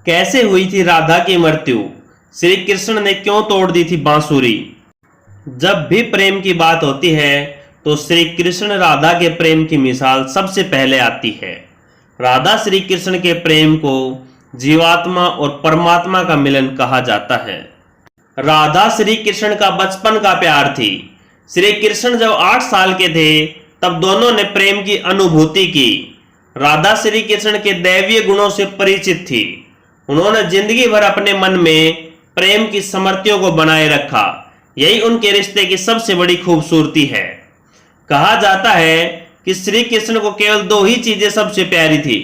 कैसे हुई थी राधा की मृत्यु? श्री कृष्ण ने क्यों तोड़ दी थी बांसुरी? जब भी प्रेम की बात होती है तो श्री कृष्ण राधा के प्रेम की मिसाल सबसे पहले आती है। राधा श्री कृष्ण के प्रेम को जीवात्मा और परमात्मा का मिलन कहा जाता है। राधा श्री कृष्ण का बचपन का प्यार थी। श्री कृष्ण जब 8 साल के थे तब दोनों ने प्रेम की अनुभूति की। राधा श्री कृष्ण के दैवीय गुणों से परिचित थी। उन्होंने जिंदगी भर अपने मन में प्रेम की समृद्धियों को बनाए रखा। यही उनके रिश्ते की सबसे बड़ी खूबसूरती है। कहा जाता है कि श्री कृष्ण को केवल 2 ही चीजें सबसे प्यारी थी।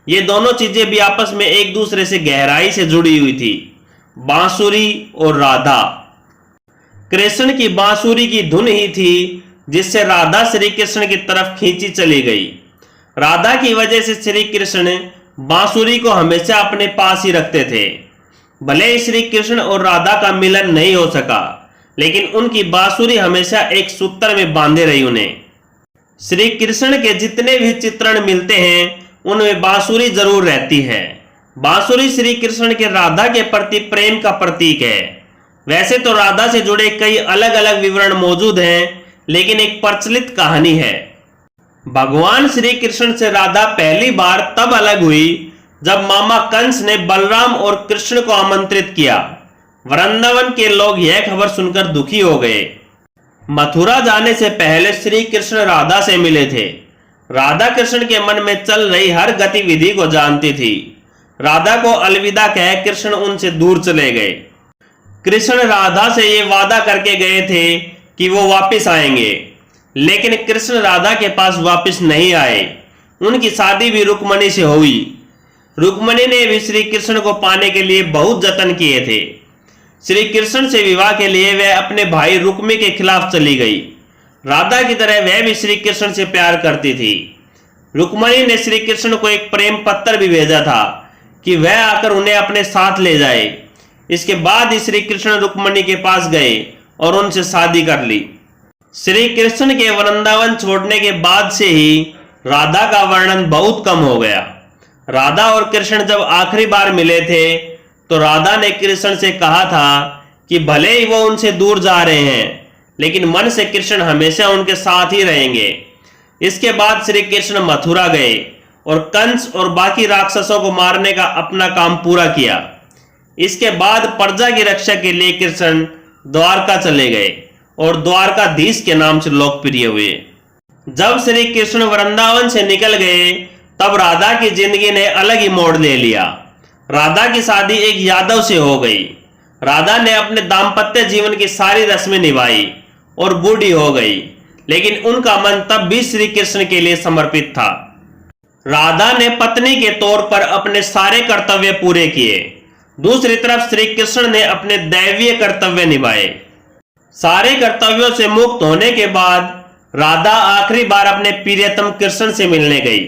ये दोनों चीजें भी आपस में एक दूसरे से गहराई से जुड़ी हुई थी, बांसुरी और राधा। कृष्ण की बांसुरी की धुन ही थी जिससे राधा श्री कृष्ण की तरफ खींची चली गई। राधा की वजह से श्री कृष्ण बांसुरी को हमेशा अपने पास ही रखते थे। भले ही श्री कृष्ण और राधा का मिलन नहीं हो सका, लेकिन उनकी बांसुरी हमेशा एक सूत्र में बांधे रही उन्हें। श्री कृष्ण के जितने भी चित्रण मिलते हैं उनमें बांसुरी जरूर रहती है। बांसुरी श्री कृष्ण के राधा के प्रति प्रेम का प्रतीक है। वैसे तो राधा से जुड़े कई अलग अलग विवरण मौजूद हैं, लेकिन एक प्रचलित कहानी है। भगवान श्री कृष्ण से राधा पहली बार तब अलग हुई जब मामा कंस ने बलराम और कृष्ण को आमंत्रित किया। वृंदावन के लोग यह खबर सुनकर दुखी हो गए। मथुरा जाने से पहले श्री कृष्ण राधा से मिले थे। राधा कृष्ण के मन में चल रही हर गतिविधि को जानती थी। राधा को अलविदा कह कृष्ण उनसे दूर चले गए। कृष्ण राधा से ये वादा करके गए थे कि वो वापस आएंगे, लेकिन कृष्ण राधा के पास वापस नहीं आए। उनकी शादी भी रुक्मणी से हुई। रुक्मणी ने भी श्री कृष्ण को पाने के लिए बहुत जतन किए थे। श्री कृष्ण से विवाह के लिए वह अपने भाई रुक्मी के खिलाफ चली गई। राधा की तरह वह भी श्री कृष्ण से प्यार करती थी। रुक्मणी ने श्री कृष्ण को एक प्रेम पत्र भी भेजा था कि वह आकर उन्हें अपने साथ ले जाए। इसके बाद ही श्री कृष्ण रुक्मणी के पास गए और उनसे शादी कर ली। श्री कृष्ण के वृंदावन छोड़ने के बाद से ही राधा का वर्णन बहुत कम हो गया। राधा और कृष्ण जब आखिरी बार मिले थे तो राधा ने कृष्ण से कहा था कि भले ही वो उनसे दूर जा रहे हैं, लेकिन मन से कृष्ण हमेशा उनके साथ ही रहेंगे। इसके बाद श्री कृष्ण मथुरा गए और कंस और बाकी राक्षसों को मारने का अपना काम पूरा किया। इसके बाद प्रजा की रक्षा के लिए कृष्ण द्वारका चले गए और द्वारकाधीश के नाम से लोकप्रिय हुए। जब श्री कृष्ण वृंदावन से निकल गए तब राधा की जिंदगी ने अलग ही मोड़ ले लिया। राधा की शादी एक यादव से हो गई। राधा ने अपने दाम्पत्य जीवन की सारी रस्में निभाई और बूढ़ी हो गई, लेकिन उनका मन तब भी श्री कृष्ण के लिए समर्पित था। राधा ने पत्नी के तौर पर अपने सारे कर्तव्य पूरे किए। दूसरी तरफ श्री कृष्ण ने अपने दैवीय कर्तव्य निभाए। सारे कर्तव्यों से मुक्त होने के बाद राधा आखिरी बार अपने प्रियतम कृष्ण से मिलने गई।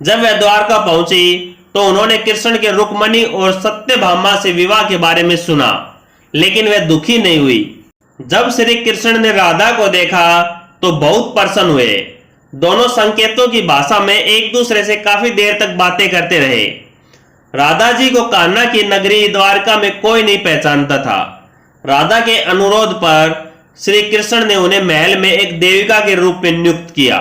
जब वह द्वारका पहुंची तो उन्होंने कृष्ण के रुक्मणी और सत्यभामा से विवाह के बारे में सुना, लेकिन वह दुखी नहीं हुई। जब श्री कृष्ण ने राधा को देखा तो बहुत प्रसन्न हुए। दोनों संकेतों की भाषा में एक दूसरे से काफी देर तक बातें करते रहे। राधा जी को कान्हा की नगरी द्वारका में कोई नहीं पहचानता था। राधा के अनुरोध पर श्री कृष्ण ने उन्हें महल में एक देविका के रूप में नियुक्त किया।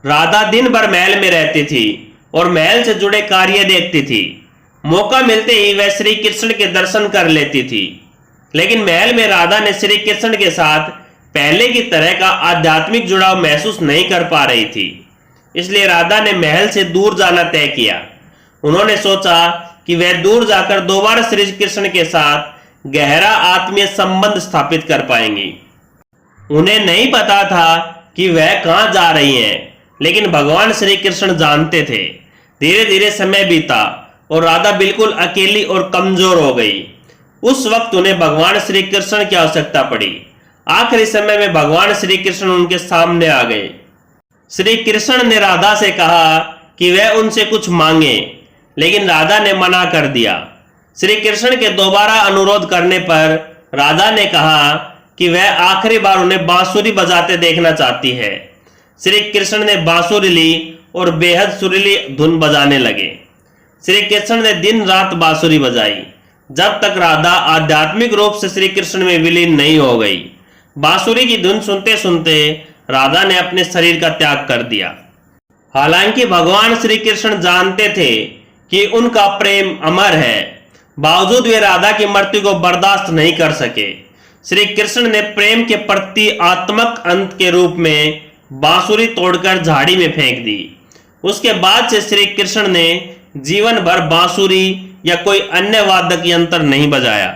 राधा दिन भर महल में रहती थी और महल से जुड़े कार्य देखती थी। मौका मिलते ही वह श्री कृष्ण के दर्शन कर लेती थी, लेकिन महल में राधा ने श्री कृष्ण के साथ पहले की तरह का आध्यात्मिक जुड़ाव महसूस नहीं कर पा रही थी। इसलिए राधा ने महल से दूर जाना तय किया। उन्होंने सोचा कि वह दूर जाकर दोबारा श्री कृष्ण के साथ गहरा आत्मीय संबंध स्थापित कर पाएंगी। उन्हें नहीं पता था कि वह कहां जा रही हैं, लेकिन भगवान श्री कृष्ण जानते थे। धीरे धीरे समय बीता और राधा बिल्कुल अकेली और कमजोर हो गई। उस वक्त उन्हें भगवान श्री कृष्ण की आवश्यकता पड़ी। आखिरी समय में भगवान श्री कृष्ण उनके सामने आ गए। श्री कृष्ण ने राधा से कहा कि वह उनसे कुछ मांगे, लेकिन राधा ने मना कर दिया। श्री कृष्ण के दोबारा अनुरोध करने पर राधा ने कहा कि वह आखिरी बार उन्हें बांसुरी बजाते देखना चाहती है। श्री कृष्ण ने बांसुरी ली और बेहद सुरीली धुन बजाने लगे। श्री कृष्ण ने दिन रात बांसुरी बजाई जब तक राधा आध्यात्मिक रूप से श्री कृष्ण में विलीन नहीं हो गई। बांसुरी की धुन सुनते सुनते राधा ने अपने शरीर का त्याग कर दिया। हालांकि भगवान श्री कृष्ण जानते थे कि उनका प्रेम अमर है, बावजूद वे राधा की मृत्यु को बर्दाश्त नहीं कर सके। श्री कृष्ण ने प्रेम के प्रतीकात्मक अंत के रूप में बांसुरी तोड़कर झाड़ी में फेंक दी। उसके बाद से श्री कृष्ण ने जीवन भर बांसुरी या कोई अन्य वादक यंत्र नहीं बजाया।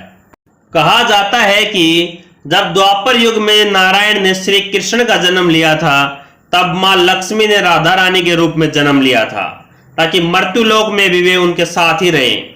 कहा जाता है कि जब द्वापर युग में नारायण ने श्री कृष्ण का जन्म लिया था, तब मां लक्ष्मी ने राधा रानी के रूप में जन्म लिया था, ताकि मृत्यु लोक में भी वे उनके साथ ही रहें।